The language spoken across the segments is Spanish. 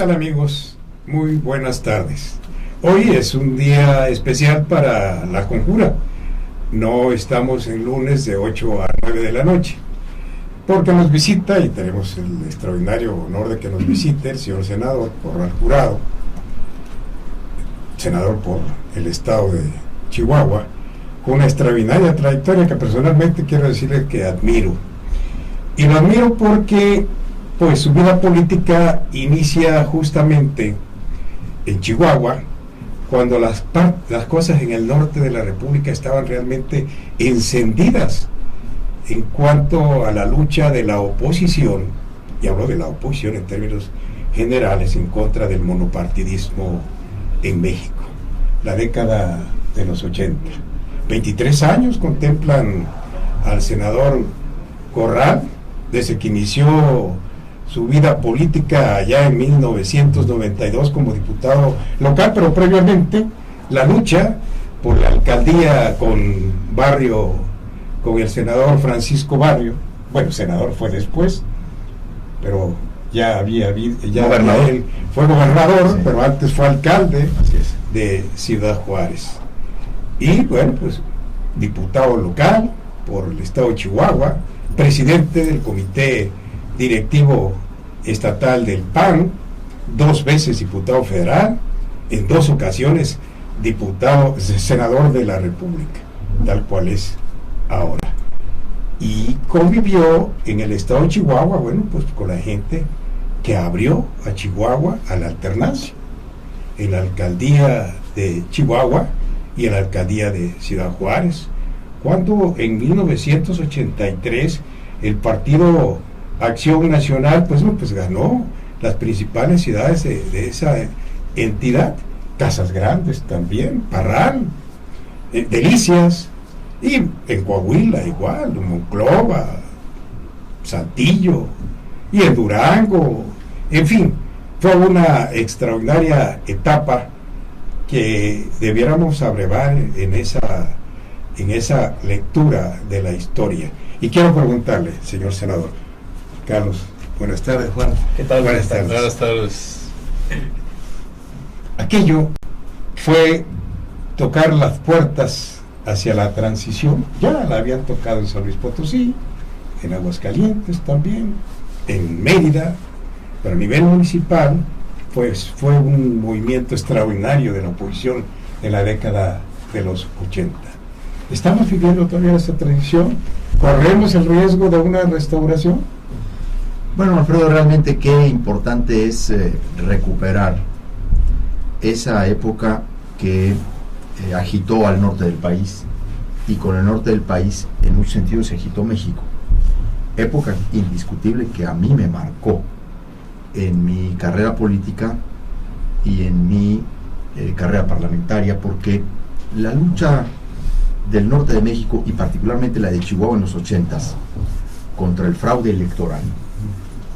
tal, amigos? Muy buenas tardes. Hoy es un día especial para La Conjura. No estamos en lunes de 8 a 9 de la noche, porque nos visita, y tenemos el extraordinario honor de que nos visite el señor senador Corral Jurado, senador por el estado de Chihuahua, con una extraordinaria trayectoria que personalmente quiero decirle que admiro. Y lo admiro porque pues su vida política inicia justamente en Chihuahua, cuando las cosas en el norte de la República estaban realmente encendidas en cuanto a la lucha de la oposición, y hablo de la oposición en términos generales, en contra del monopartidismo en México, la década de los 80. 23 años contemplan al senador Corral, desde que inició su vida política allá en 1992 como diputado local, pero previamente la lucha por la alcaldía con el senador Francisco Barrio. Bueno, senador fue después, pero él fue gobernador, sí, pero antes fue alcalde de Ciudad Juárez. Y bueno, pues diputado local por el estado de Chihuahua, presidente del comité directivo estatal del PAN, 2 veces diputado federal, en 2 ocasiones senador de la República, tal cual es ahora. Y convivió en el estado de Chihuahua, bueno, pues con la gente que abrió a Chihuahua a la alternancia, en la alcaldía de Chihuahua y en la alcaldía de Ciudad Juárez, cuando en 1983 el partido Acción Nacional pues ganó las principales ciudades de esa entidad, Casas Grandes también, Parral, Delicias, y en Coahuila igual, Monclova, Saltillo, y en Durango. En fin, fue una extraordinaria etapa que debiéramos abrevar en esa lectura de la historia. Y quiero preguntarle, señor senador Carlos, buenas tardes, Juan. ¿Qué tal? Buenas tardes. Buenas tardes. Aquello fue tocar las puertas hacia la transición. Ya la habían tocado en San Luis Potosí, en Aguascalientes también, en Mérida, pero a nivel municipal pues fue un movimiento extraordinario de la oposición en la década de los 80. ¿Estamos viviendo todavía esa transición? ¿Corremos el riesgo de una restauración? Bueno, Alfredo, realmente qué importante es recuperar esa época que agitó al norte del país, y con el norte del país en muchos sentidos se agitó México. Época indiscutible que a mí me marcó en mi carrera política y en mi carrera parlamentaria, porque la lucha del norte de México, y particularmente la de Chihuahua en los 80s, contra el fraude electoral,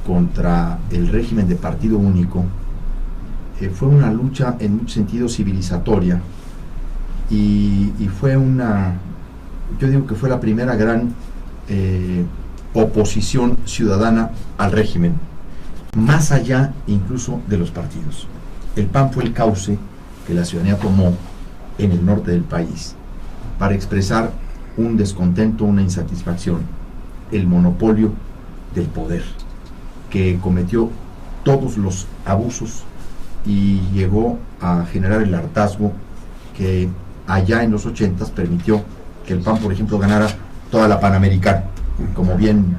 contra el régimen de partido único, fue una lucha en muchos sentidos civilizatoria, y fue yo digo que fue la primera gran oposición ciudadana al régimen, más allá incluso de los partidos. El PAN fue el cauce que la ciudadanía tomó en el norte del país para expresar un descontento, una insatisfacción, el monopolio del poder, que cometió todos los abusos y llegó a generar el hartazgo que allá en los 80s permitió que el PAN, por ejemplo, ganara toda la Panamericana, como bien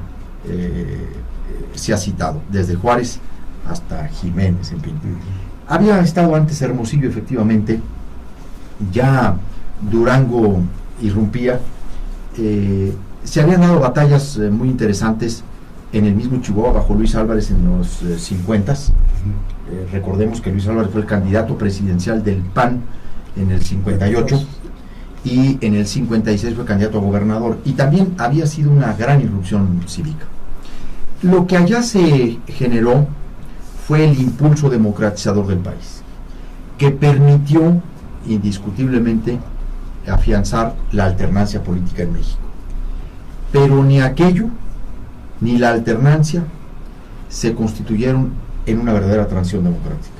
se ha citado, desde Juárez hasta Jiménez, en fin. Había estado antes Hermosillo, efectivamente, ya Durango irrumpía, se habían dado batallas muy interesantes en el mismo Chihuahua bajo Luis Álvarez en los 50s. Recordemos que Luis Álvarez fue el candidato presidencial del PAN en el 58, y en el 56 fue candidato a gobernador, y también había sido una gran irrupción cívica. Lo que allá se generó fue el impulso democratizador del país, que permitió indiscutiblemente afianzar la alternancia política en México. Pero ni aquello ni la alternancia se constituyeron en una verdadera transición democrática.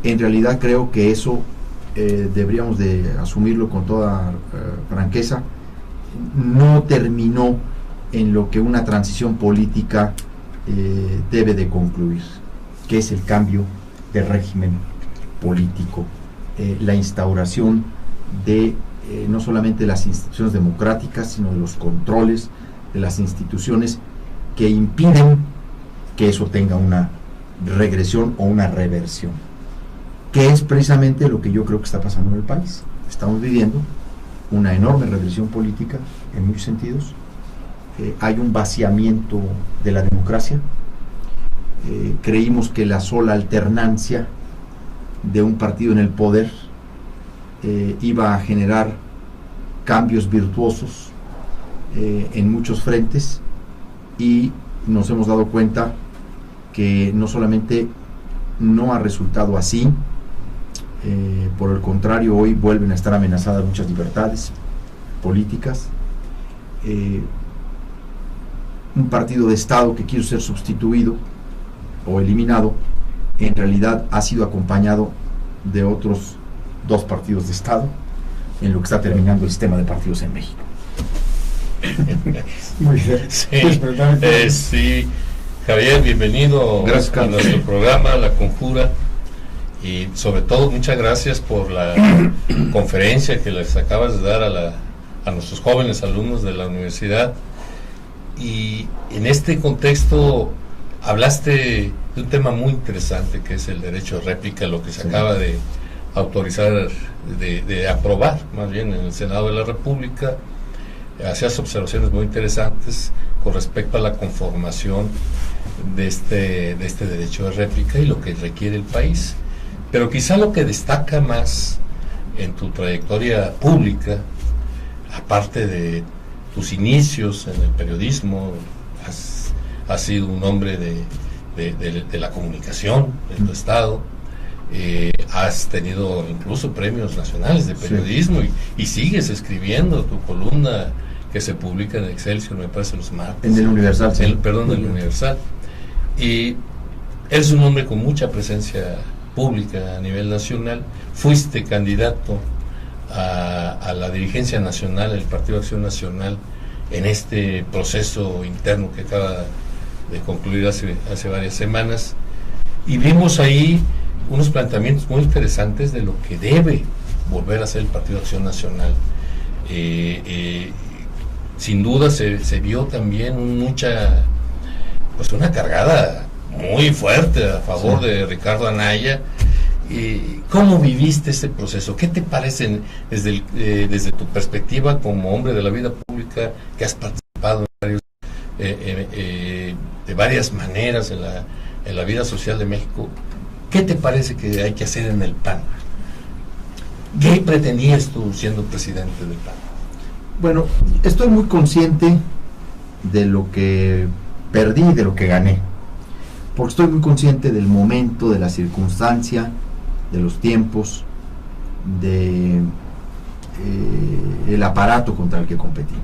En realidad creo que eso deberíamos de asumirlo con toda franqueza, no terminó en lo que una transición política debe de concluir, que es el cambio de régimen político, la instauración de no solamente las instituciones democráticas, sino de los controles de las instituciones que impiden que eso tenga una regresión o una reversión, que es precisamente lo que yo creo que está pasando en el país. Estamos viviendo una enorme regresión política en muchos sentidos. Hay un vaciamiento de la democracia. Creímos que la sola alternancia de un partido en el poder iba a generar cambios virtuosos en muchos frentes, y nos hemos dado cuenta que no solamente no ha resultado así, por el contrario, hoy vuelven a estar amenazadas muchas libertades políticas. Un partido de Estado que quiso ser sustituido o eliminado, en realidad ha sido acompañado de otros 2 partidos de Estado, en lo que está terminando el sistema de partidos en México. Muy bien. Sí, sí, Javier, bienvenido. Gracias, a nuestro programa La Conjura, y sobre todo muchas gracias por la conferencia que les acabas de dar a nuestros jóvenes alumnos de la universidad. Y en este contexto hablaste de un tema muy interesante, que es el derecho de réplica, lo que se acaba de autorizar, de aprobar más bien en el Senado de la República. Hacías observaciones muy interesantes con respecto a la conformación de este derecho de réplica y lo que requiere el país. Pero quizá lo que destaca más en tu trayectoria pública, aparte de tus inicios en el periodismo, has sido un hombre de la comunicación en tu estado, has tenido incluso premios nacionales de periodismo, sí, y sigues escribiendo tu columna que se publica en Excelsior, me parece, los martes. En el Universal, sí. En el Universal. Y eres un hombre con mucha presencia pública a nivel nacional. Fuiste candidato a la dirigencia nacional del Partido Acción Nacional en este proceso interno que acaba de concluir hace varias semanas, y vimos ahí unos planteamientos muy interesantes de lo que debe volver a ser el Partido Acción Nacional. Sin duda se vio también una cargada muy fuerte a favor, sí, de Ricardo Anaya. ¿Cómo viviste este proceso? ¿Qué te parece desde tu perspectiva como hombre de la vida pública, que has participado de varias maneras en la vida social de México? ¿Qué te parece que hay que hacer en el PAN? ¿Qué pretendías tú siendo presidente del PAN? Bueno, estoy muy consciente de lo que perdí y de lo que gané, porque estoy muy consciente del momento, de la circunstancia, de los tiempos, el aparato contra el que competí.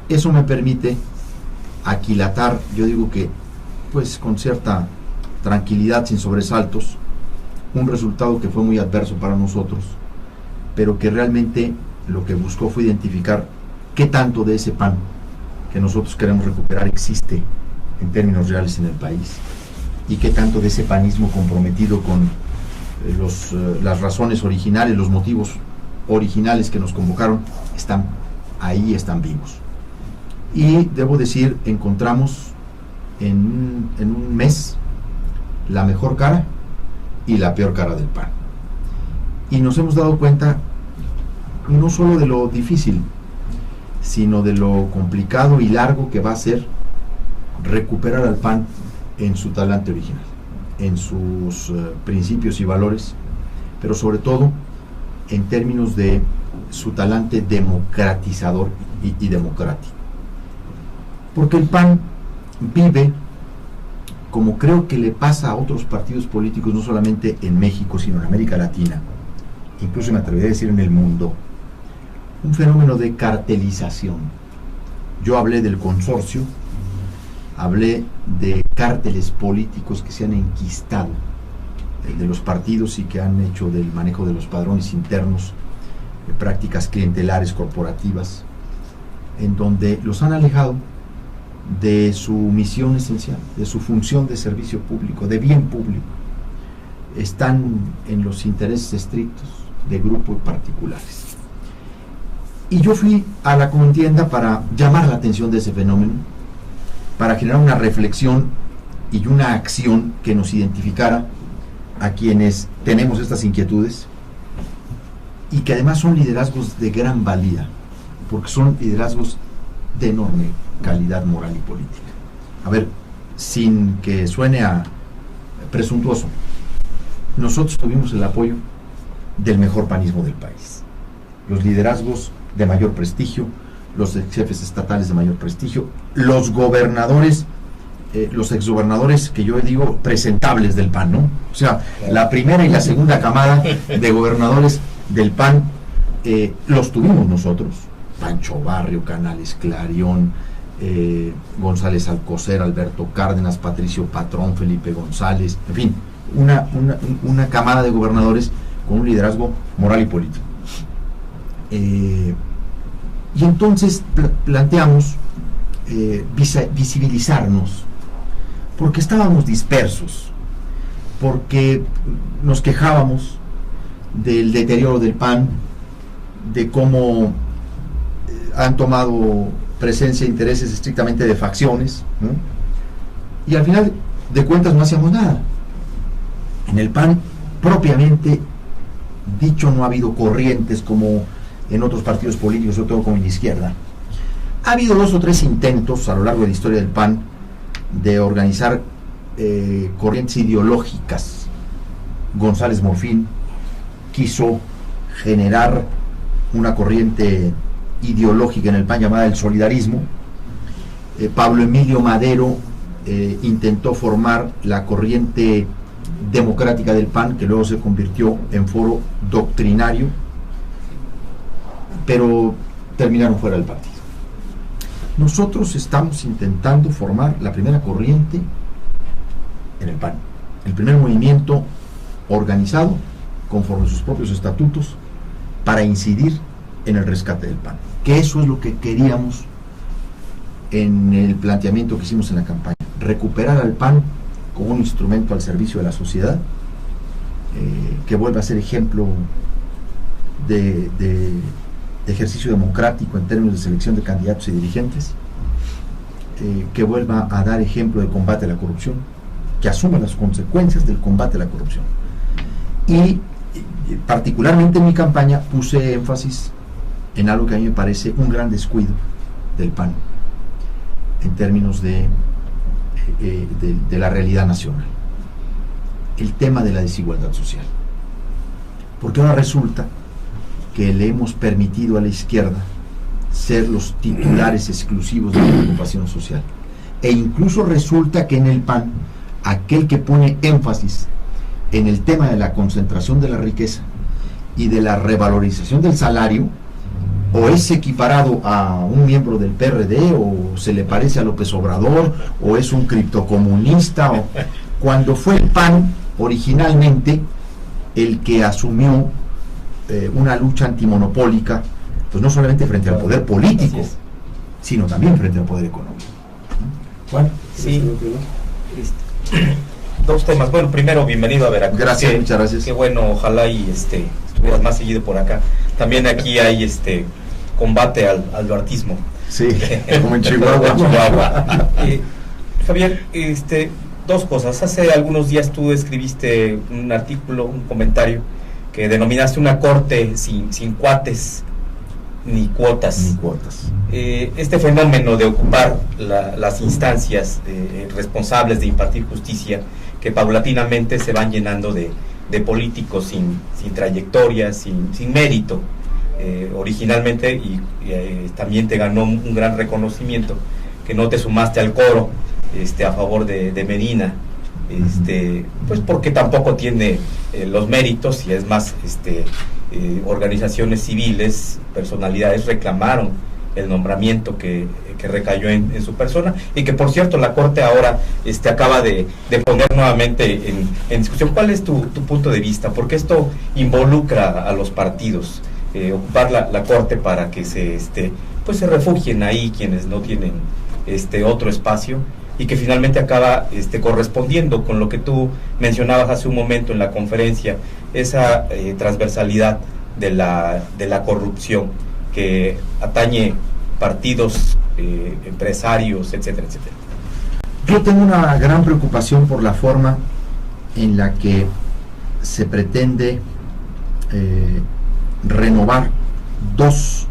Eso me permite aquilatar, yo digo que pues con cierta tranquilidad, sin sobresaltos, un resultado que fue muy adverso para nosotros, pero que realmente lo que buscó fue identificar qué tanto de ese PAN que nosotros queremos recuperar existe en términos reales en el país, y qué tanto de ese panismo comprometido con las razones originales, los motivos originales que nos convocaron, están ahí, están vivos. Y debo decir, encontramos en un mes la mejor cara y la peor cara del PAN, y nos hemos dado cuenta no solo de lo difícil, sino de lo complicado y largo que va a ser recuperar al PAN en su talante original, en sus principios y valores, pero sobre todo en términos de su talante democratizador y democrático. Porque el PAN vive, como creo que le pasa a otros partidos políticos, no solamente en México, sino en América Latina, incluso me atrevería a decir en el mundo, un fenómeno de cartelización. Yo hablé del consorcio, hablé de cárteles políticos que se han enquistado de los partidos y que han hecho del manejo de los padrones internos prácticas clientelares corporativas, en donde los han alejado de su misión esencial, de su función de servicio público, de bien público. Están en los intereses estrictos de grupos particulares. Y yo fui a la contienda para llamar la atención de ese fenómeno, para generar una reflexión y una acción que nos identificara a quienes tenemos estas inquietudes y que además son liderazgos de gran valía, porque son liderazgos de enorme calidad moral y política. A ver, sin que suene a presuntuoso, nosotros tuvimos el apoyo del mejor panismo del país, los liderazgos de mayor prestigio, los jefes estatales de mayor prestigio, los gobernadores, los exgobernadores que yo digo presentables del PAN, ¿no? O sea, la primera y la segunda camada de gobernadores del PAN los tuvimos nosotros. Pancho Barrio, Canales Clarión, González Alcocer, Alberto Cárdenas, Patricio Patrón, Felipe González, en fin, una camada de gobernadores con un liderazgo moral y político. Y entonces planteamos visibilizarnos, porque estábamos dispersos, porque nos quejábamos del deterioro del PAN, de cómo han tomado presencia e intereses estrictamente de facciones, ¿no? Y al final de cuentas no hacíamos nada. En el PAN propiamente dicho no ha habido corrientes como en otros partidos políticos, sobre todo como en la izquierda. Ha habido 2 o 3 intentos a lo largo de la historia del PAN de organizar corrientes ideológicas. González Morfín quiso generar una corriente ideológica en el PAN llamada el solidarismo. Pablo Emilio Madero intentó formar la corriente democrática del PAN, que luego se convirtió en foro doctrinario, pero terminaron fuera del partido. Nosotros estamos intentando formar la primera corriente en el PAN, el primer movimiento organizado conforme a sus propios estatutos para incidir en el rescate del PAN, que eso es lo que queríamos en el planteamiento que hicimos en la campaña: recuperar al PAN como un instrumento al servicio de la sociedad, que vuelva a ser ejemplo de ejercicio democrático en términos de selección de candidatos y dirigentes, que vuelva a dar ejemplo de combate a la corrupción, que asuma las consecuencias del combate a la corrupción. Y particularmente en mi campaña puse énfasis en algo que a mí me parece un gran descuido del PAN en términos de la realidad nacional: el tema de la desigualdad social. Porque ahora resulta que le hemos permitido a la izquierda ser los titulares exclusivos de la preocupación social, e incluso resulta que en el PAN aquel que pone énfasis en el tema de la concentración de la riqueza y de la revalorización del salario, o es equiparado a un miembro del PRD, o se le parece a López Obrador, o es un criptocomunista, o cuando fue el PAN originalmente el que asumió una lucha antimonopólica, pues no solamente frente al poder político, sino también frente al poder económico. Bueno, sí. Dos temas. Bueno, primero, bienvenido a Veracruz. Gracias, muchas gracias. Qué bueno, ojalá y estuvieras más seguido por acá. También aquí hay combate al duartismo. Sí, como en Chihuahua. Javier, dos cosas. Hace algunos días tú escribiste un artículo, un comentario, que denominaste una corte sin cuates ni cuotas. Este fenómeno de ocupar las instancias responsables de impartir justicia, que paulatinamente se van llenando de políticos sin trayectoria, sin mérito, originalmente, y también te ganó un gran reconocimiento que no te sumaste al coro a favor de Medina, pues porque tampoco tiene los méritos, y es más, organizaciones civiles, personalidades reclamaron el nombramiento que recayó en su persona, y que por cierto la Corte ahora acaba de poner nuevamente en discusión. ¿Cuál es tu punto de vista? Porque esto involucra a los partidos, ocupar la Corte para que se refugien ahí quienes no tienen otro espacio, y que finalmente acaba correspondiendo con lo que tú mencionabas hace un momento en la conferencia, esa transversalidad de la corrupción que atañe partidos, empresarios, etcétera, etcétera. Yo tengo una gran preocupación por la forma en la que se pretende renovar 2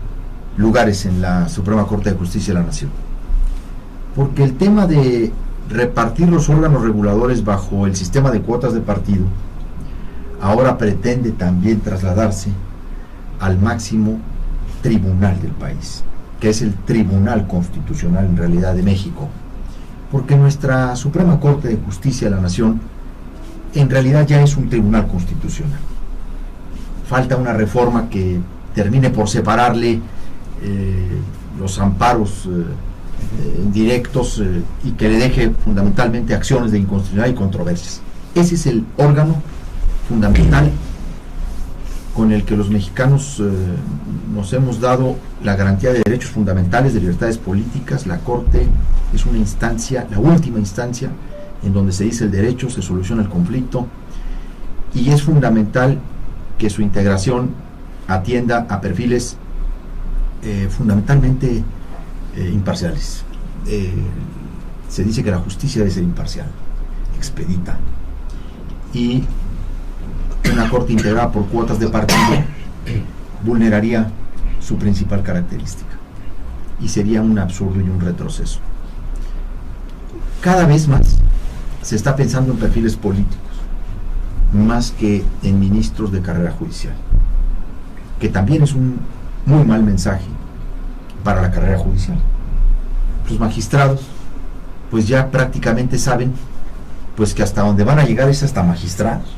lugares en la Suprema Corte de Justicia de la Nación. Porque el tema de repartir los órganos reguladores bajo el sistema de cuotas de partido ahora pretende también trasladarse al máximo tribunal del país, que es el Tribunal Constitucional en realidad de México, porque nuestra Suprema Corte de Justicia de la Nación en realidad ya es un tribunal constitucional. Falta una reforma que termine por separarle los amparos directos y que le deje fundamentalmente acciones de inconstitucionalidad y controversias. Ese es el órgano fundamental con el que los mexicanos nos hemos dado la garantía de derechos fundamentales, de libertades políticas. La Corte es una instancia, la última instancia, en donde se dice el derecho, se soluciona el conflicto, y es fundamental que su integración atienda a perfiles fundamentalmente imparciales. Se dice que la justicia debe ser imparcial, expedita, y una corte integrada por cuotas de partido vulneraría su principal característica y sería un absurdo y un retroceso. Cada vez más se está pensando en perfiles políticos más que en ministros de carrera judicial, que también es un muy mal mensaje para la carrera judicial. Los magistrados pues ya prácticamente saben pues que hasta donde van a llegar es hasta magistrados,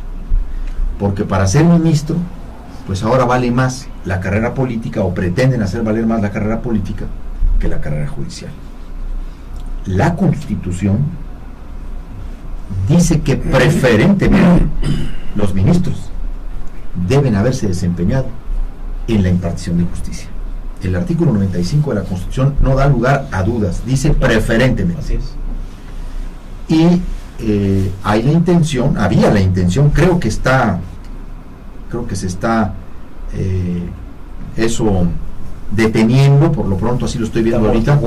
porque para ser ministro pues ahora vale más la carrera política, o pretenden hacer valer más la carrera política que la carrera judicial. La Constitución dice que preferentemente los ministros deben haberse desempeñado en la impartición de justicia. El artículo 95 de la Constitución no da lugar a dudas, dice preferentemente. Así es. Y había la intención, creo que se está eso deteniendo, por lo pronto así lo estoy viendo ahorita.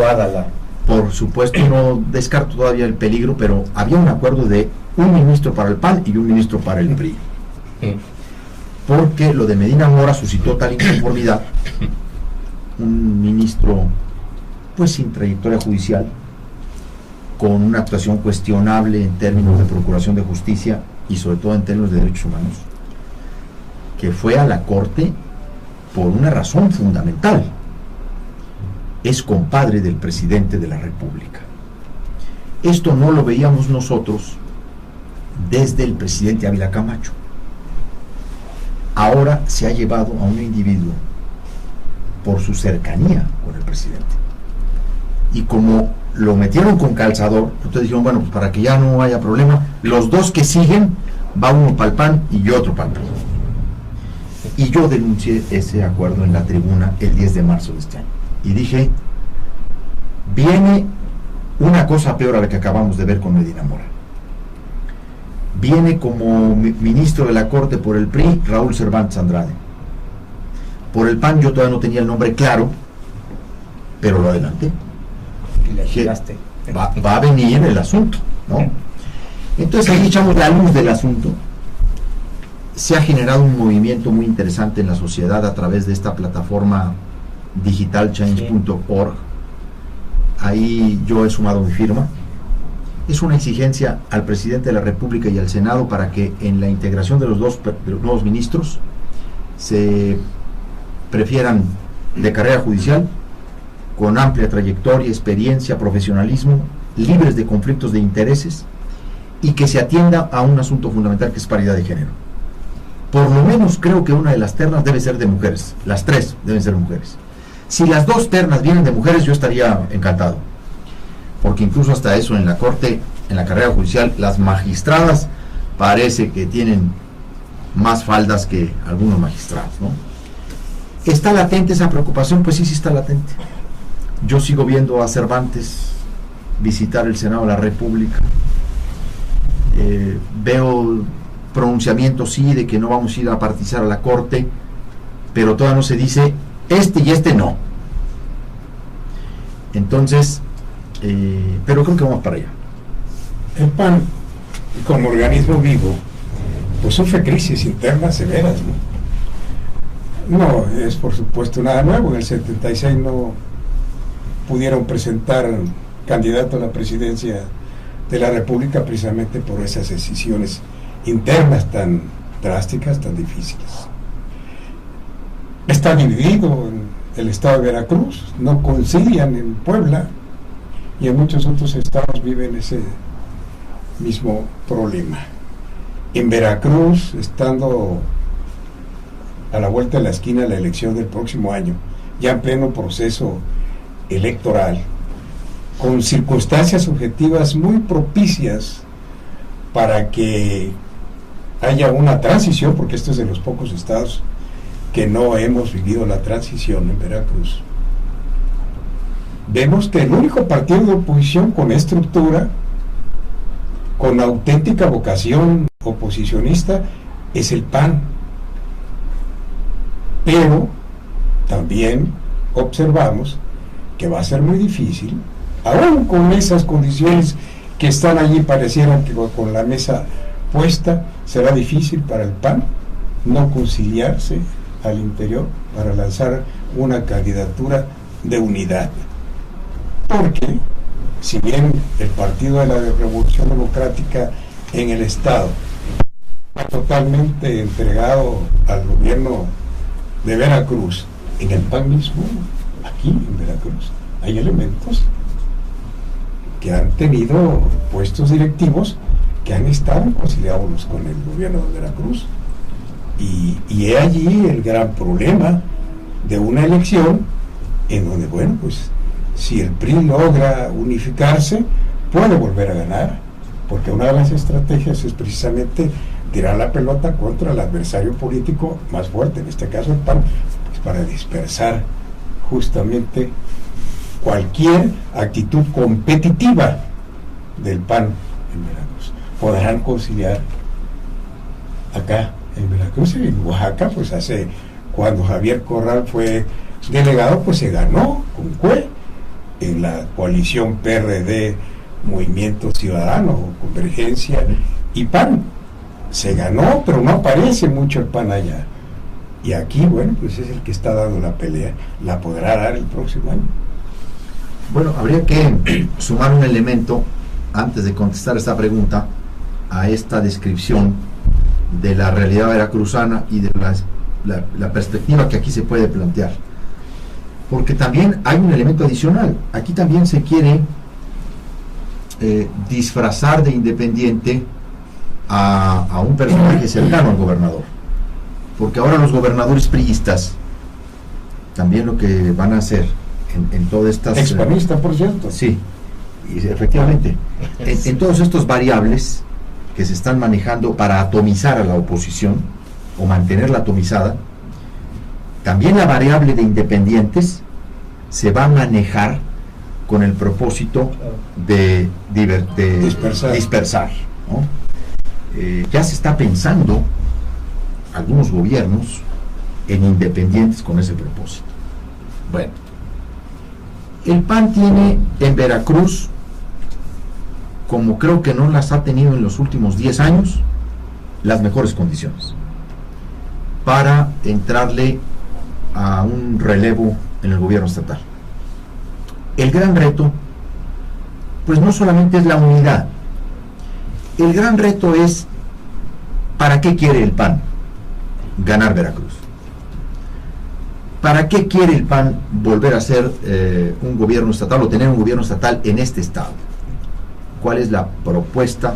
Por supuesto no descarto todavía el peligro, pero había un acuerdo de un ministro para el PAN y un ministro para el PRI. Porque lo de Medina Mora suscitó tal inconformidad. Un ministro pues sin trayectoria judicial, con una actuación cuestionable en términos de procuración de justicia y sobre todo en términos de derechos humanos, que fue a la Corte por una razón fundamental: es compadre del presidente de la República. Esto no lo veíamos nosotros desde el presidente Ávila Camacho. Ahora se ha llevado a un individuo por su cercanía con el presidente, y como lo metieron con calzador, entonces dijeron, bueno, pues para que ya no haya problema, los dos que siguen, va uno para el PAN y otro para el PRI. Y yo denuncié ese acuerdo en la tribuna el 10 de marzo de este año y dije, viene una cosa peor a la que acabamos de ver con Medina Mora. Viene como ministro de la Corte por el PRI Raúl Cervantes Andrade. Por el PAN yo todavía no tenía el nombre claro, pero lo adelanté. Y le llegaste. Va a venir el asunto, ¿no? Entonces ahí echamos la luz del asunto. Se ha generado un movimiento muy interesante en la sociedad a través de esta plataforma digitalchange.org. Ahí yo he sumado mi firma. Es una exigencia al presidente de la República y al Senado para que en la integración de los nuevos ministros se prefieran de carrera judicial, con amplia trayectoria, experiencia, profesionalismo, libres de conflictos de intereses, y que se atienda a un asunto fundamental que es paridad de género. Por lo menos creo que una de las ternas debe ser de mujeres, las 3 deben ser mujeres. Si las dos ternas vienen de mujeres, yo estaría encantado, porque incluso hasta eso en la corte, en la carrera judicial, las magistradas parece que tienen más faldas que algunos magistrados, ¿no? ¿Está latente esa preocupación? Pues sí está latente. Yo sigo viendo a Cervantes visitar el Senado de la República, veo pronunciamientos sí de que no vamos a ir a partizar a la corte, pero todavía no se dice este y este no. Entonces, pero creo que vamos para allá. El PAN, como organismo vivo, pues sufre crisis internas severas, ¿no? No es por supuesto nada nuevo. En el 76 no pudieron presentar candidato a la presidencia de la República precisamente por esas decisiones internas tan drásticas, tan difíciles. Está dividido en el estado de Veracruz, no concilian en Puebla, y en muchos otros estados viven ese mismo problema. En Veracruz, estando a la vuelta de la esquina la elección del próximo año, ya en pleno proceso electoral, con circunstancias objetivas muy propicias para que haya una transición, porque esto es de los pocos estados que no hemos vivido la transición en Veracruz. Vemos que el único partido de oposición con estructura, con auténtica vocación oposicionista, es el PAN. Pero también observamos que va a ser muy difícil, aún con esas condiciones que están allí, parecieran que con la mesa puesta, será difícil para el PAN no conciliarse al interior para lanzar una candidatura de unidad. Porque si bien el Partido de la Revolución Democrática en el Estado está totalmente entregado al gobierno de Veracruz, en el PAN mismo, aquí en Veracruz, hay elementos que han tenido puestos directivos que han estado conciliados con el gobierno de Veracruz. Y he allí el gran problema de una elección en donde, bueno, pues si el PRI logra unificarse, puede volver a ganar, porque una de las estrategias es precisamente tirar la pelota contra el adversario político más fuerte, en este caso el PAN, pues para dispersar justamente cualquier actitud competitiva del PAN en Veracruz. Podrán conciliar acá en Veracruz y en Oaxaca, pues cuando Javier Corral fue delegado, pues se ganó con CUE en la coalición PRD, Movimiento Ciudadano, Convergencia y PAN. Se ganó, pero no aparece mucho el PAN allá. Y aquí, bueno, pues es el que está dando la pelea. La podrá dar el próximo año. Bueno, habría que sumar un elemento antes de contestar esta pregunta a esta descripción de la realidad veracruzana y de la perspectiva que aquí se puede plantear, porque también hay un elemento adicional. Aquí también se quiere disfrazar de independiente a un personaje cercano al gobernador, porque ahora los gobernadores priistas también lo que van a hacer en todas estas... Expanista, por cierto. Sí, y efectivamente, en todos estos variables que se están manejando para atomizar a la oposición o mantenerla atomizada, también la variable de independientes se va a manejar con el propósito de dispersar, ¿no? Ya se está pensando algunos gobiernos en independientes con ese propósito. Bueno, el PAN tiene en Veracruz, como creo que no las ha tenido en los últimos 10 años, las mejores condiciones para entrarle a un relevo en el gobierno estatal. El gran reto, pues no solamente es la unidad, el gran reto es ¿para qué quiere el PAN ganar Veracruz? ¿Para qué quiere el PAN volver a ser un gobierno estatal o tener un gobierno estatal en este estado? ¿Cuál es la propuesta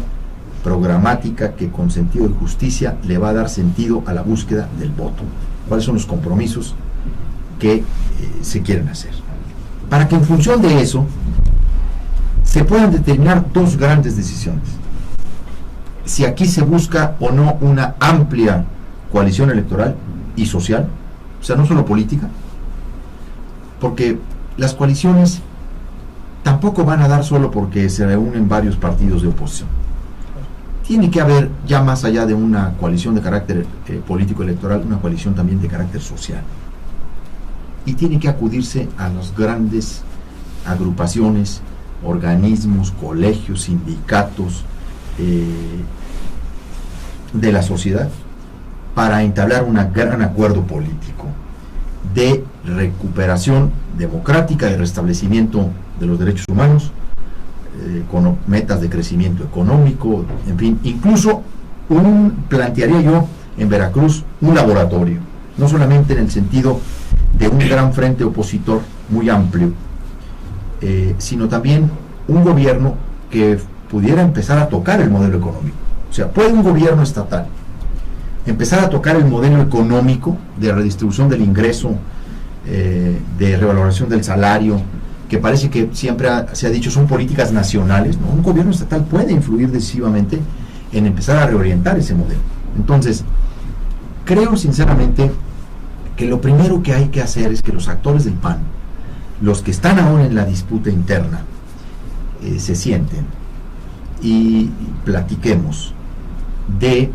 programática que con sentido de justicia le va a dar sentido a la búsqueda del voto? ¿Cuáles son los compromisos que se quieren hacer. Para que en función de eso se puedan determinar dos grandes decisiones. Si aquí se busca o no una amplia coalición electoral y social, o sea, no solo política, porque las coaliciones tampoco van a dar solo porque se reúnen varios partidos de oposición. Tiene que haber, ya más allá de una coalición de carácter político electoral, una coalición también de carácter social. Y tiene que acudirse a las grandes agrupaciones, organismos, colegios, sindicatos de la sociedad para entablar un gran acuerdo político de recuperación democrática, de restablecimiento de los derechos humanos, con metas de crecimiento económico, en fin, incluso plantearía yo en Veracruz un laboratorio, no solamente en el sentido de un gran frente opositor muy amplio, sino también un gobierno que pudiera empezar a tocar el modelo económico. O sea, puede un gobierno estatal empezar a tocar el modelo económico de redistribución del ingreso, de revaloración del salario, que parece que siempre se ha dicho son políticas nacionales, ¿no? Un gobierno estatal puede influir decisivamente en empezar a reorientar ese modelo. Entonces, creo sinceramente que lo primero que hay que hacer es que los actores del PAN, los que están ahora en la disputa interna, se sienten y platiquemos de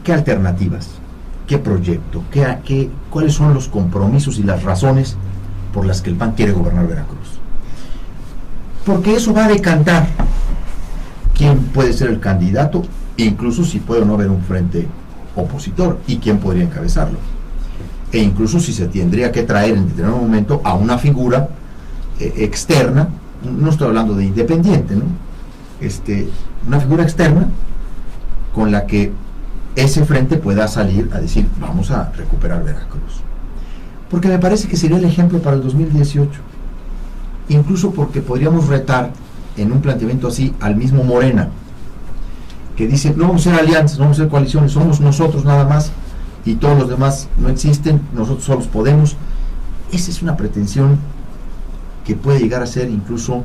qué alternativas, qué proyecto, cuáles son los compromisos y las razones por las que el PAN quiere gobernar Veracruz. Porque eso va a decantar quién puede ser el candidato, incluso si puede o no haber un frente opositor y quién podría encabezarlo. E incluso si se tendría que traer en determinado momento a una figura externa, no estoy hablando de independiente, ¿no? Una figura externa con la que ese frente pueda salir a decir, vamos a recuperar Veracruz. Porque me parece que sería el ejemplo para el 2018. Incluso porque podríamos retar en un planteamiento así al mismo Morena, que dice, no vamos a ser alianzas, no vamos a ser coaliciones, somos nosotros nada más, y todos los demás no existen, nosotros solos podemos. Esa es una pretensión que puede llegar a ser incluso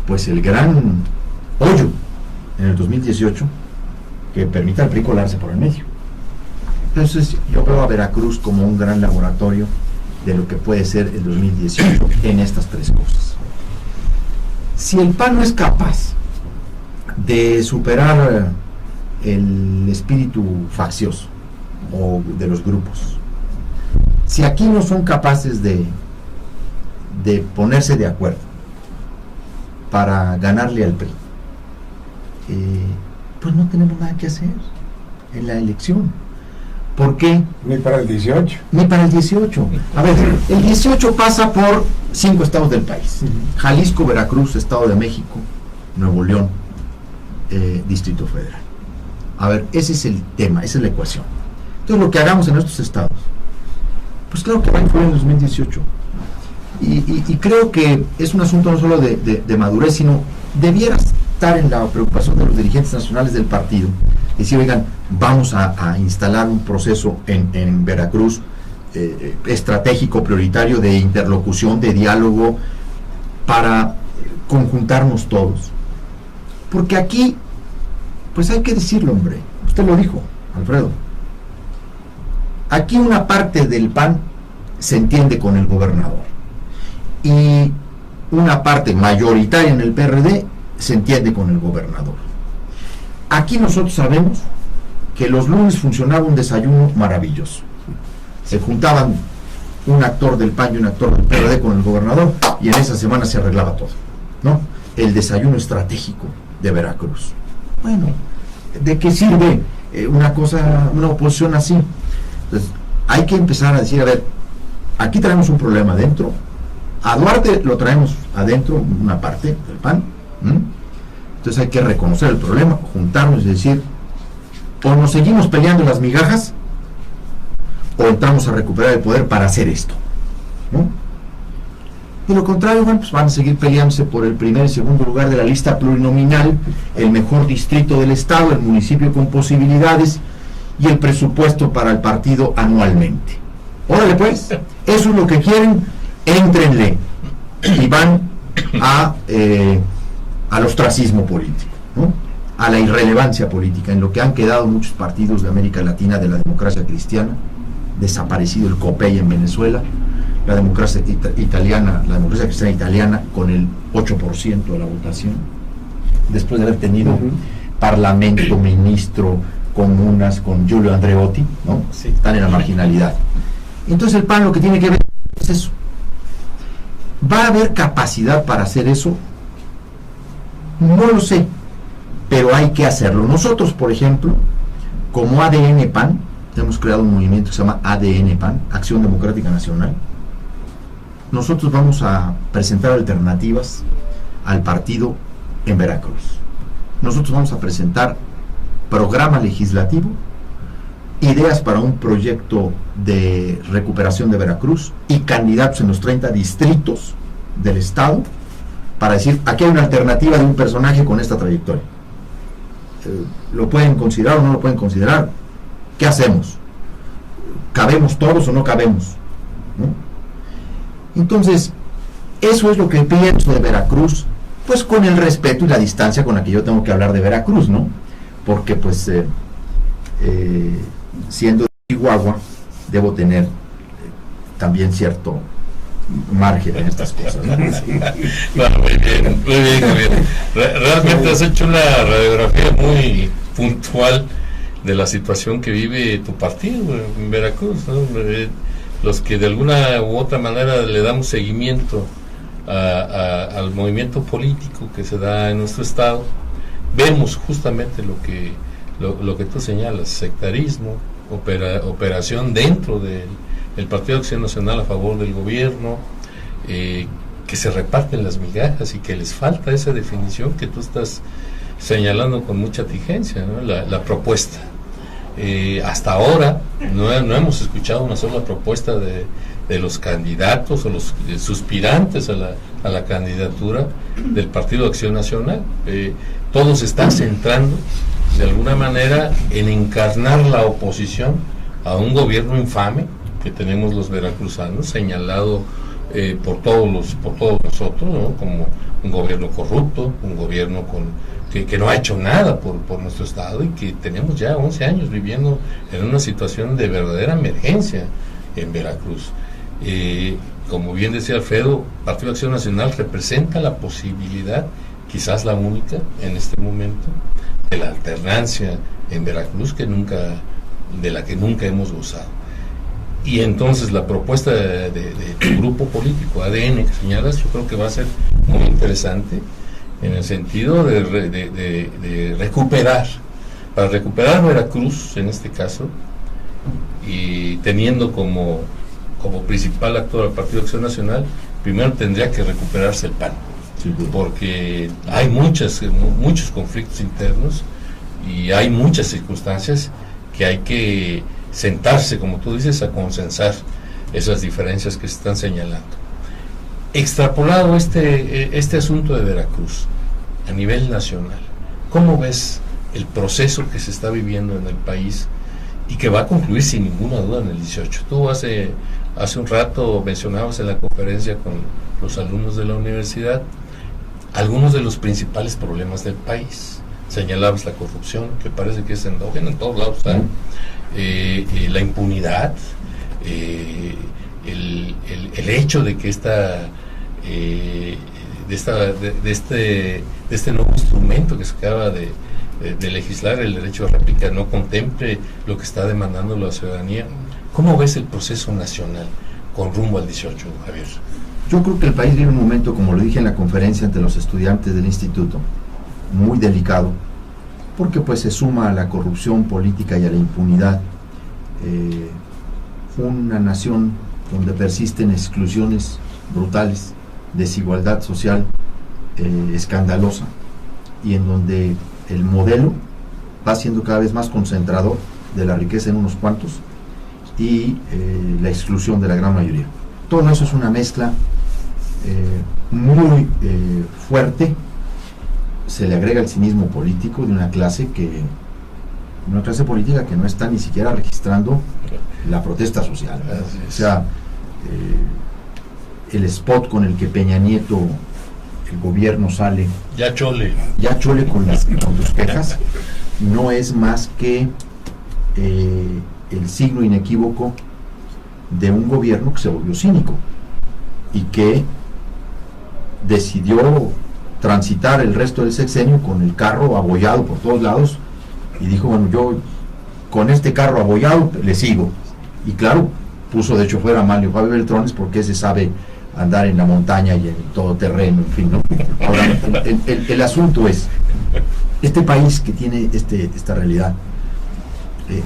pues el gran hoyo en el 2018 que permita al PRI colarse por el medio. Entonces yo veo a Veracruz como un gran laboratorio de lo que puede ser el 2018 en estas tres cosas. Si el PAN no es capaz de superar el espíritu faccioso o de los grupos, si aquí no son capaces de ponerse de acuerdo para ganarle al PRI, pues no tenemos nada que hacer en la elección. ¿Por qué? Ni para el 18. Ni para el 18. A ver, el 18 pasa por 5 estados del país: Jalisco, Veracruz, Estado de México, Nuevo León, Distrito Federal. A ver, ese es el tema, esa es la ecuación. Entonces, lo que hagamos en estos estados, pues claro que va a influir en el 2018. Y creo que es un asunto no solo de madurez, sino debiera estar en la preocupación de los dirigentes nacionales del partido. Decir, oigan, vamos a instalar un proceso en Veracruz estratégico, prioritario, de interlocución, de diálogo, para conjuntarnos todos. Porque aquí, pues hay que decirlo, hombre, usted lo dijo, Alfredo, aquí una parte del PAN se entiende con el gobernador y una parte mayoritaria en el PRD se entiende con el gobernador. Aquí nosotros sabemos que los lunes funcionaba un desayuno maravilloso. Se juntaban un actor del PAN y un actor del PRD con el gobernador y en esa semana se arreglaba todo, ¿no? El desayuno estratégico de Veracruz. Bueno, ¿de qué sirve una oposición así? Entonces, hay que empezar a decir, a ver, aquí traemos un problema adentro, a Duarte lo traemos adentro, una parte del PAN, entonces hay que reconocer el problema, juntarnos y decir, o nos seguimos peleando las migajas, o entramos a recuperar el poder para hacer esto, ¿no? De lo contrario, bueno, pues van a seguir peleándose por el primer y segundo lugar de la lista plurinominal, el mejor distrito del estado, el municipio con posibilidades y el presupuesto para el partido anualmente. Órale pues, eso es lo que quieren, éntrenle. Y van al ostracismo político, ¿no? A la irrelevancia política, en lo que han quedado muchos partidos de América Latina de la democracia cristiana, desaparecido el COPEI en Venezuela, la democracia italiana, la democracia cristiana italiana con el 8% de la votación, después de haber tenido parlamento, ministro, comunas con Giulio Andreotti, ¿no? Sí. Están en la marginalidad. Entonces el PAN lo que tiene que ver es eso. ¿Va a haber capacidad para hacer eso? No lo sé, pero hay que hacerlo. Nosotros, por ejemplo, como ADN PAN, hemos creado un movimiento que se llama ADN PAN, Acción Democrática Nacional. Nosotros vamos a presentar alternativas al partido en Veracruz. Nosotros vamos a presentar programa legislativo, ideas para un proyecto de recuperación de Veracruz y candidatos en los 30 distritos del estado para decir, aquí hay una alternativa de un personaje con esta trayectoria. ¿Lo pueden considerar o no lo pueden considerar? ¿Qué hacemos? ¿Cabemos todos o no cabemos? ¿No? Entonces, eso es lo que pienso de Veracruz, pues con el respeto y la distancia con la que yo tengo que hablar de Veracruz, ¿no? Porque pues siendo de Chihuahua debo tener también cierto margen en estas cosas, ¿no? Bueno, muy bien, Javier. Realmente has hecho una radiografía muy puntual de la situación que vive tu partido en Veracruz, ¿no? Los que de alguna u otra manera le damos seguimiento al movimiento político que se da en nuestro estado, vemos justamente lo que tú señalas: sectarismo, operación dentro del Partido de Acción Nacional a favor del gobierno, que se reparten las migajas y que les falta esa definición que tú estás señalando con mucha tigencia, ¿no? La propuesta. Hasta ahora no hemos escuchado una sola propuesta de los candidatos o los suspirantes a la candidatura del Partido de Acción Nacional. Todo se está centrando de alguna manera en encarnar la oposición a un gobierno infame que tenemos los veracruzanos, señalado por todos nosotros, ¿no? Como un gobierno corrupto, un gobierno que no ha hecho nada por nuestro estado, y que tenemos ya 11 años viviendo en una situación de verdadera emergencia en Veracruz. Como bien decía Alfredo, Partido de Acción Nacional representa la posibilidad, quizás la única en este momento, de la alternancia en Veracruz de la que nunca hemos gozado. Y entonces la propuesta de tu grupo político, ADN, que señalas, yo creo que va a ser muy interesante en el sentido de recuperar, para recuperar Veracruz en este caso, y teniendo como principal actor al Partido de Acción Nacional, primero tendría que recuperarse el PAN, sí, porque hay muchos conflictos internos y hay muchas circunstancias que hay que sentarse, como tú dices, a consensar esas diferencias que se están señalando. Extrapolado este asunto de Veracruz a nivel nacional, ¿cómo ves el proceso que se está viviendo en el país y que va a concluir sin ninguna duda en el 18? Tú hace un rato mencionabas en la conferencia con los alumnos de la universidad algunos de los principales problemas del país. Señalabas la corrupción, que parece que es endógena en todos lados, ¿sabes? La impunidad, el hecho de que este nuevo instrumento que se acaba de legislar, el derecho de réplica, no contemple lo que está demandando la ciudadanía. ¿Cómo ves el proceso nacional con rumbo al 18, Javier? Yo creo que el país vive un momento, como lo dije en la conferencia ante los estudiantes del instituto, muy delicado, porque pues se suma a la corrupción política y a la impunidad, una nación donde persisten exclusiones brutales, desigualdad social escandalosa, y en donde el modelo va siendo cada vez más concentrador de la riqueza en unos cuantos y la exclusión de la gran mayoría. Todo eso es una mezcla muy fuerte. Se le agrega el cinismo político de una clase que una clase política que no está ni siquiera registrando la protesta social. O sea, el spot con el que Peña Nieto, el gobierno sale, ya chole con tus quejas, no es más que el signo inequívoco de un gobierno que se volvió cínico y que decidió transitar el resto del sexenio con el carro abollado por todos lados y dijo, bueno, yo con este carro abollado le sigo. Y claro, puso de chofer a Manlio Fabio Beltrones porque ese sabe andar en la montaña y en todo terreno, en fin, ¿no? Ahora, el asunto es, este país que tiene esta realidad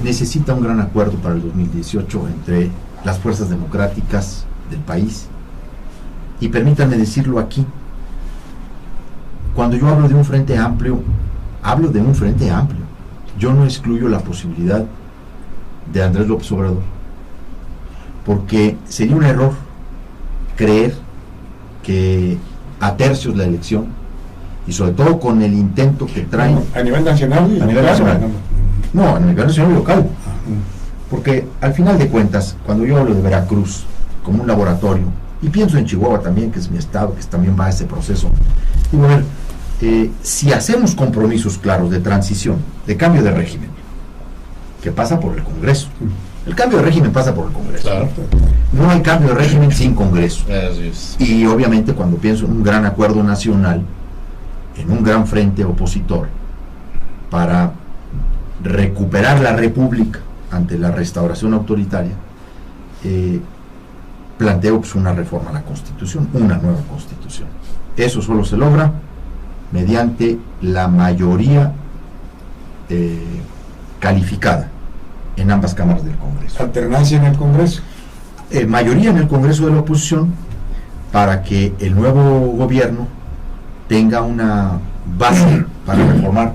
necesita un gran acuerdo para el 2018 entre las fuerzas democráticas del país. Y permítanme decirlo aquí, cuando yo hablo de un frente amplio, hablo de un frente amplio. Yo no excluyo la posibilidad de Andrés López Obrador, porque sería un error creer que a tercios la elección, y sobre todo con el intento que traen a nivel nacional y a nivel nacional. No, a nivel nacional y local. Porque al final de cuentas, cuando yo hablo de Veracruz como un laboratorio, y pienso en Chihuahua también, que es mi estado, que también va a ese proceso, digo, a ver, si hacemos compromisos claros de transición, de cambio de régimen, que pasa por el Congreso, el cambio de régimen pasa por el Congreso. Claro. No hay cambio de régimen sin Congreso. Así es. Y obviamente cuando pienso en un gran acuerdo nacional, en un gran frente opositor, para recuperar la república ante la restauración autoritaria, planteo pues una reforma a la Constitución, una nueva Constitución. Eso solo se logra mediante la mayoría calificada en ambas cámaras del Congreso. Alternancia en el Congreso. Mayoría en el Congreso de la oposición para que el nuevo gobierno tenga una base para reformar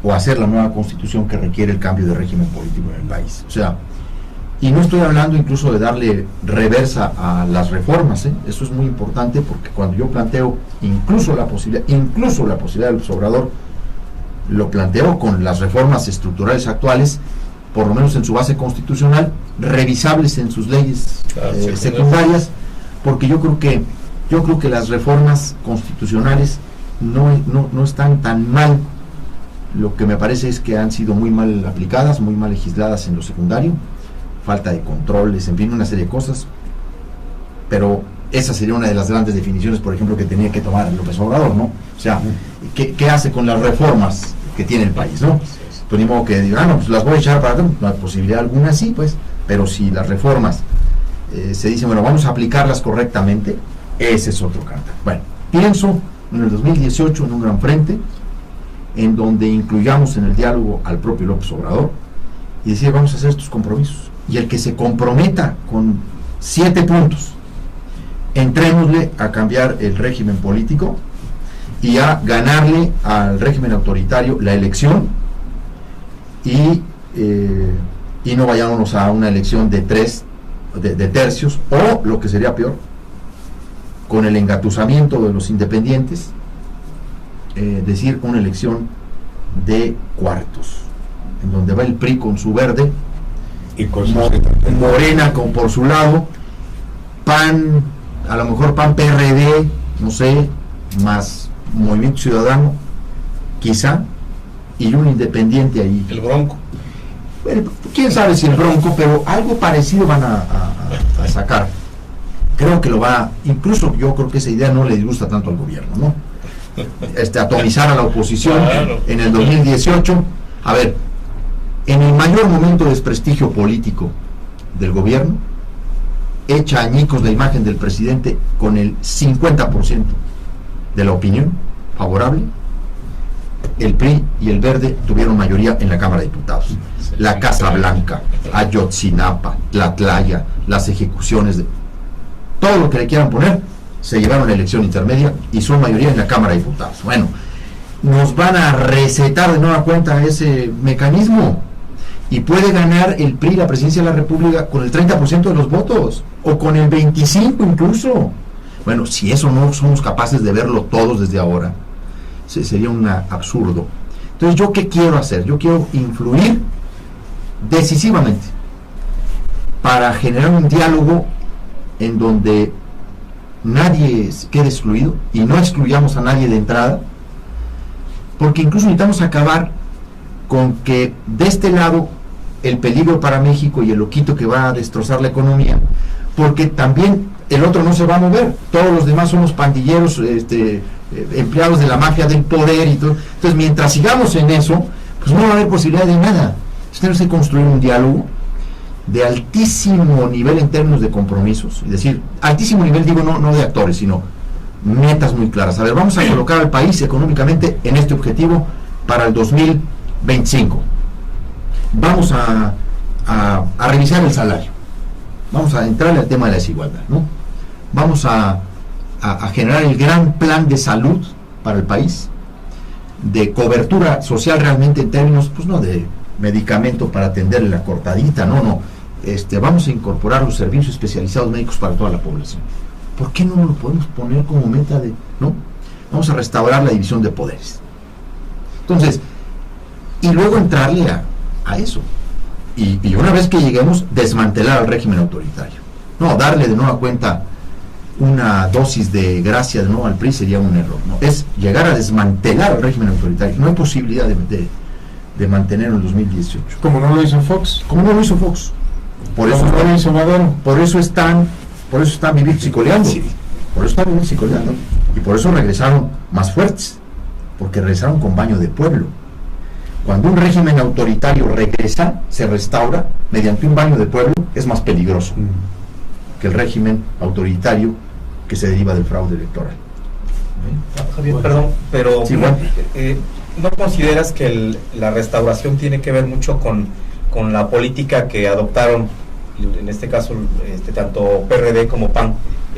o hacer la nueva Constitución que requiere el cambio de régimen político en el país. O sea, y no estoy hablando incluso de darle reversa a las reformas, eso es muy importante, porque cuando yo planteo incluso la posibilidad del Obrador, lo planteo con las reformas estructurales actuales, por lo menos en su base constitucional, revisables en sus leyes secundarias, porque yo creo que las reformas constitucionales no están tan mal. Lo que me parece es que han sido muy mal aplicadas, muy mal legisladas en lo secundario, falta de controles, en fin, una serie de cosas, pero esa sería una de las grandes definiciones, por ejemplo, que tenía que tomar López Obrador, ¿no? O sea, ¿qué hace con las reformas que tiene el país, no? Pues ni modo que diga, no, pues las voy a echar para atrás, no hay posibilidad alguna, sí, pues, pero si las reformas se dicen, bueno, vamos a aplicarlas correctamente, ese es otro cantar. Bueno, pienso en el 2018 en un gran frente, en donde incluyamos en el diálogo al propio López Obrador y decir, vamos a hacer estos compromisos. Y el que se comprometa con 7 puntos, entrémosle a cambiar el régimen político y a ganarle al régimen autoritario la elección y no vayámonos a una elección de tercios, o lo que sería peor, con el engatusamiento de los independientes, decir una elección de cuartos, en donde va el PRI con su verde, Y con Morena por su lado, PAN, a lo mejor PAN PRD, no sé, más Movimiento Ciudadano, quizá, y un independiente ahí. El Bronco. Bueno, quién sabe si el Bronco, pero algo parecido van a sacar. Creo que lo va, incluso yo creo que esa idea no le disgusta tanto al gobierno, ¿no? Atomizar a la oposición. Claro. En el 2018, a ver, en el mayor momento de desprestigio político del gobierno, echa añicos la imagen del presidente con el 50% de la opinión favorable. El PRI y el Verde tuvieron mayoría en la Cámara de Diputados. La Casa Blanca, Ayotzinapa, Tlatlaya, las ejecuciones de todo lo que le quieran poner, se llevaron la elección intermedia y son mayoría en la Cámara de Diputados. Bueno, nos van a recetar de nueva cuenta ese mecanismo y puede ganar el PRI la presidencia de la República con el 30% de los votos o con el 25% incluso. Bueno, si eso no somos capaces de verlo todos desde ahora, sería un absurdo. Entonces, ¿yo qué quiero hacer? Yo quiero influir decisivamente para generar un diálogo en donde nadie quede excluido y no excluyamos a nadie de entrada, porque incluso necesitamos acabar con que de este lado el peligro para México y el loquito que va a destrozar la economía, porque también el otro no se va a mover, todos los demás somos pandilleros, empleados de la mafia del poder y todo. Entonces, mientras sigamos en eso, pues no va a haber posibilidad de nada. Tenemos que construir un diálogo de altísimo nivel en términos de compromisos, es decir, altísimo nivel, digo, no de actores, sino metas muy claras. A ver, vamos a colocar al país económicamente en este objetivo para el 2025. Vamos a revisar el salario, vamos a entrar al tema de la desigualdad, ¿no? Vamos a generar el gran plan de salud para el país, de cobertura social realmente en términos, pues no de medicamento para atenderle la cortadita, no, vamos a incorporar los servicios especializados médicos para toda la población. ¿Por qué no lo podemos poner como meta de, no? Vamos a restaurar la división de poderes. Entonces, y luego entrarle a eso. Y una vez que lleguemos, desmantelar al régimen autoritario. No, darle de nueva cuenta una dosis de gracia de nuevo al PRI sería un error. No, es llegar a desmantelar al régimen autoritario. No hay posibilidad de mantenerlo en 2018. Como no lo hizo Fox. Como no lo hizo Fox. Por eso no lo hizo Maduro. Por eso están vivir coleando. Sí. Por eso están vivir coleando. Y por eso regresaron más fuertes. Porque regresaron con baño de pueblo. Cuando un régimen autoritario regresa, se restaura mediante un baño de pueblo, es más peligroso que el régimen autoritario que se deriva del fraude electoral. Javier, perdón, pero Sí, bueno. ¿no consideras que la restauración tiene que ver mucho con la política que adoptaron, en este caso, tanto PRD como PAN,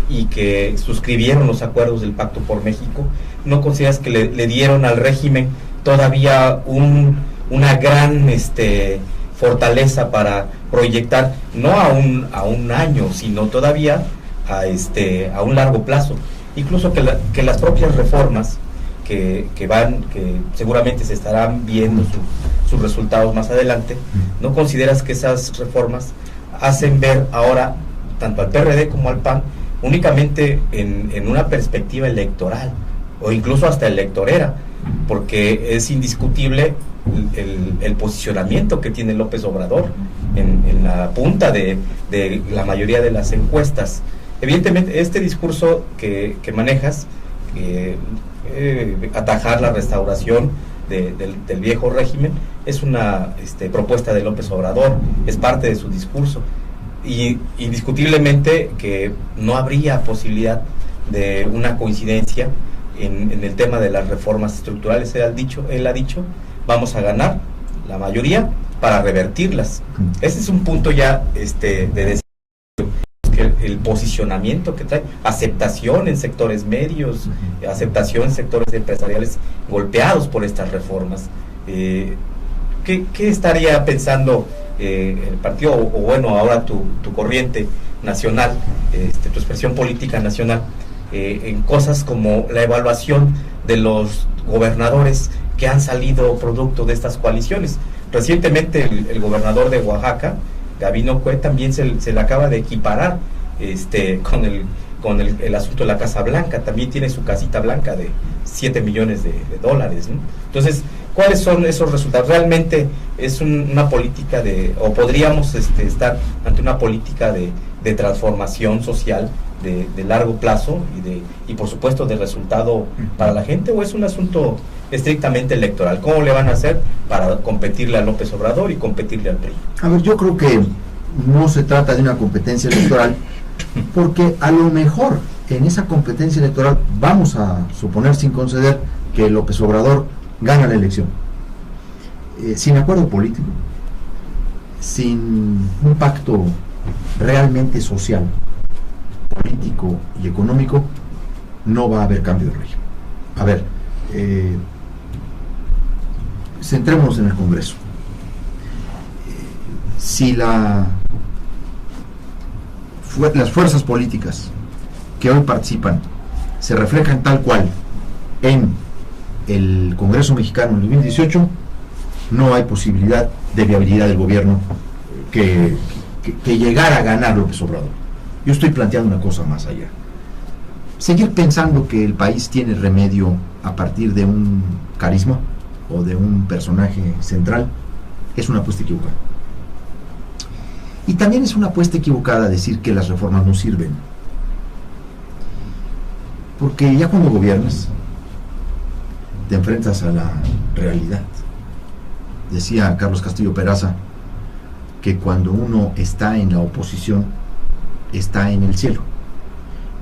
y que suscribieron los acuerdos del Pacto por México? ¿No consideras que le dieron al régimen todavía una gran fortaleza para proyectar, no a un año, sino todavía a un largo plazo? Incluso que las propias reformas que seguramente se estarán viendo sus resultados más adelante, ¿no consideras que esas reformas hacen ver ahora tanto al PRD como al PAN únicamente en una perspectiva electoral o incluso hasta electorera? Porque es indiscutible el posicionamiento que tiene López Obrador en la punta de la mayoría de las encuestas. Evidentemente, este discurso que manejas, atajar la restauración del viejo régimen, es una propuesta de López Obrador, es parte de su discurso. Y indiscutiblemente que no habría posibilidad de una coincidencia en el tema de las reformas estructurales. Él ha dicho, vamos a ganar la mayoría para revertirlas. Ese es un punto ya de desarrollo, que el posicionamiento que trae, aceptación en sectores medios, aceptación en sectores empresariales golpeados por estas reformas. ¿Qué estaría pensando el partido, o bueno, ahora tu corriente nacional, tu expresión política nacional, en cosas como la evaluación de los gobernadores que han salido producto de estas coaliciones? Recientemente el gobernador de Oaxaca, Gabino Cue, también se le acaba de equiparar con el asunto de la Casa Blanca. También tiene su casita blanca de 7 millones de dólares, ¿no? Entonces, ¿cuáles son esos resultados? ¿Realmente es una política o podríamos estar ante una política de transformación social de largo plazo y por supuesto de resultado para la gente, o es un asunto estrictamente electoral? ¿Cómo le van a hacer para competirle a López Obrador y competirle al PRI? A ver, yo creo que no se trata de una competencia electoral, porque a lo mejor en esa competencia electoral vamos a suponer, sin conceder, que López Obrador gana la elección, sin acuerdo político, sin un pacto realmente social, político y económico, no va a haber cambio de régimen. A ver, centrémonos en el Congreso. Si las fuerzas políticas que hoy participan se reflejan tal cual en el Congreso mexicano en 2018, no hay posibilidad de viabilidad del gobierno que llegara a ganar López Obrador. Yo estoy planteando una cosa más allá. Seguir pensando que el país tiene remedio a partir de un carisma o de un personaje central es una apuesta equivocada. Y también es una apuesta equivocada decir que las reformas no sirven. Porque ya cuando gobiernas, te enfrentas a la realidad. Decía Carlos Castillo Peraza que cuando uno está en la oposición, está en el cielo.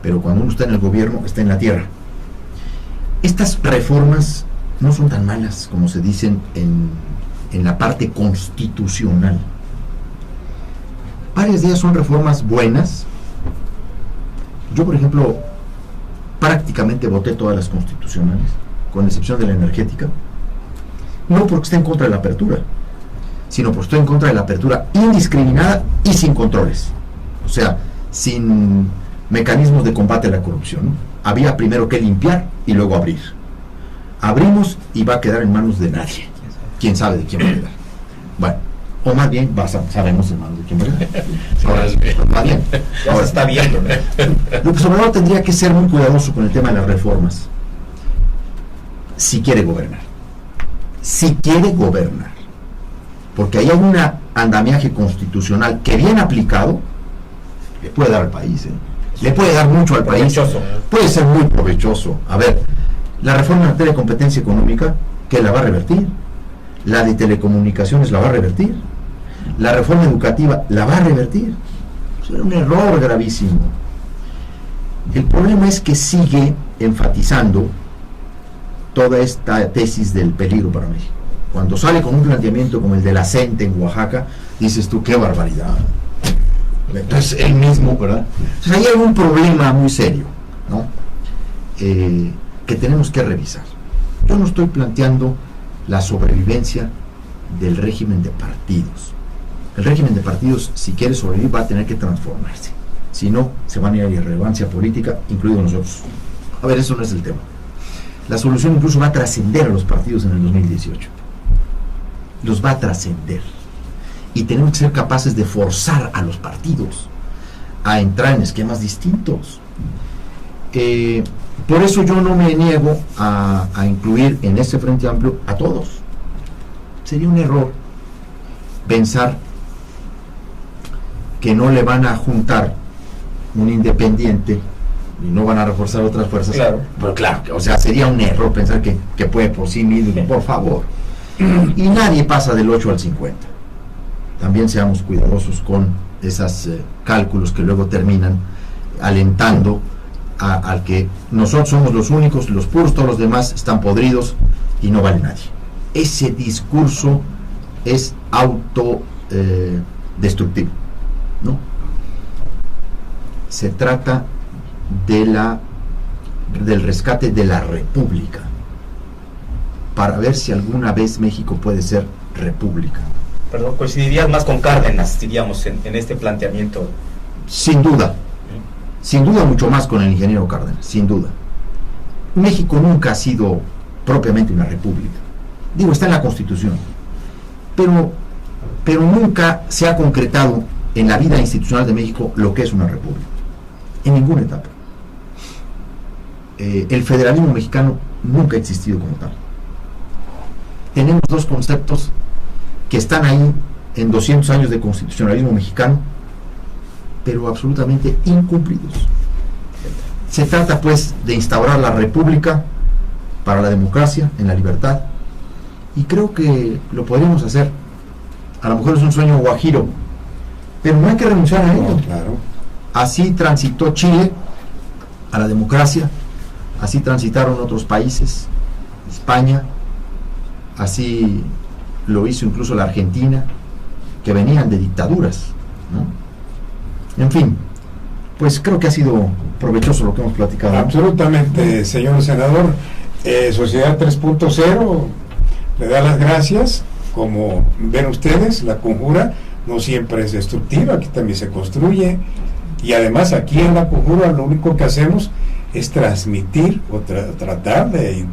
Pero cuando uno está en el gobierno, está en la tierra. Estas reformas no son tan malas como se dicen en la parte constitucional. Varias de ellas son reformas buenas. Yo, por ejemplo, prácticamente voté todas las constitucionales, con excepción de la energética, no porque esté en contra de la apertura, sino porque estoy en contra de la apertura indiscriminada y sin controles, o sea, sin mecanismos de combate a la corrupción, ¿no? Había primero que limpiar y luego abrir. Abrimos y va a quedar en manos de nadie. ¿Quién sabe de quién va a quedar? Bueno, o más bien sabemos en manos de quién va a quedar. Ahora, más bien. Ahora se está viendo, ¿no? López Obrador tendría que ser muy cuidadoso con el tema de las reformas si quiere gobernar. Si quiere gobernar. Porque ahí hay un andamiaje constitucional que bien aplicado le puede dar al país, le puede dar mucho al país, puede ser muy provechoso. A ver, la reforma en materia de competencia económica, que la va a revertir, la de telecomunicaciones la va a revertir, la reforma educativa la va a revertir. Eso era un error gravísimo. El problema es que sigue enfatizando toda esta tesis del peligro para México. Cuando sale con un planteamiento como el de la CENTE en Oaxaca, dices tú, qué barbaridad. Entonces él mismo, ¿verdad? Entonces ahí hay un problema muy serio, ¿no? Que tenemos que revisar. Yo no estoy planteando la sobrevivencia del régimen de partidos. El régimen de partidos, si quiere sobrevivir, va a tener que transformarse. Si no, se van a ir a irrelevancia política, incluidos nosotros. A ver, eso no es el tema. La solución incluso va a trascender a los partidos en el 2018. Los va a trascender. Y tenemos que ser capaces de forzar a los partidos a entrar en esquemas distintos. Por eso yo no me niego a incluir en ese Frente Amplio a todos. Sería un error pensar que no le van a juntar un independiente y no van a reforzar otras fuerzas. Claro. Pero claro, o sea, sería un error pensar que puede por sí mismo, por favor. Y nadie pasa del 8 al 50. También seamos cuidadosos con esos cálculos que luego terminan alentando al que nosotros somos los únicos, los puros, todos los demás están podridos y no vale nadie. Ese discurso es autodestructivo, ¿no? Se trata del rescate de la república para ver si alguna vez México puede ser república. Perdón, coincidirías más con Cárdenas, diríamos, en este planteamiento. Sin duda mucho más con el ingeniero Cárdenas, sin duda. México nunca ha sido propiamente una república. Digo, está en la Constitución, pero nunca se ha concretado en la vida institucional de México lo que es una república, en ninguna etapa. El federalismo mexicano nunca ha existido como tal. Tenemos dos conceptos que están ahí en 200 años de constitucionalismo mexicano, pero absolutamente incumplidos. Se trata pues de instaurar la república para la democracia, en la libertad, y creo que lo podríamos hacer. A lo mejor es un sueño guajiro, pero no hay que renunciar a ello. No, claro. Así transitó Chile a la democracia, así transitaron otros países, España, así lo hizo incluso la Argentina, que venían de dictaduras, ¿no? En fin, pues creo que ha sido provechoso lo que hemos platicado. Absolutamente, señor senador. Sociedad 3.0 le da las gracias. Como ven ustedes, la conjura no siempre es destructiva, aquí también se construye, y además aquí en la conjura lo único que hacemos es transmitir o tratar de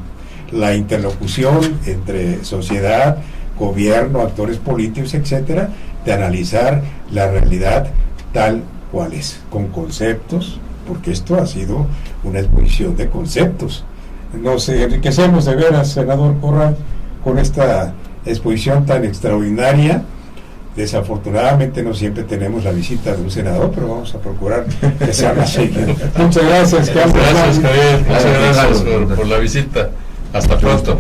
la interlocución entre sociedad, gobierno, actores políticos, etcétera, de analizar la realidad tal cual es, con conceptos, porque esto ha sido una exposición de conceptos. Nos enriquecemos de veras, senador Corral, con esta exposición tan extraordinaria. Desafortunadamente no siempre tenemos la visita de un senador, pero vamos a procurar que sea más seguido. Muchas gracias, Carlos. Gracias, Javier. Muchas gracias por la visita. Hasta pronto.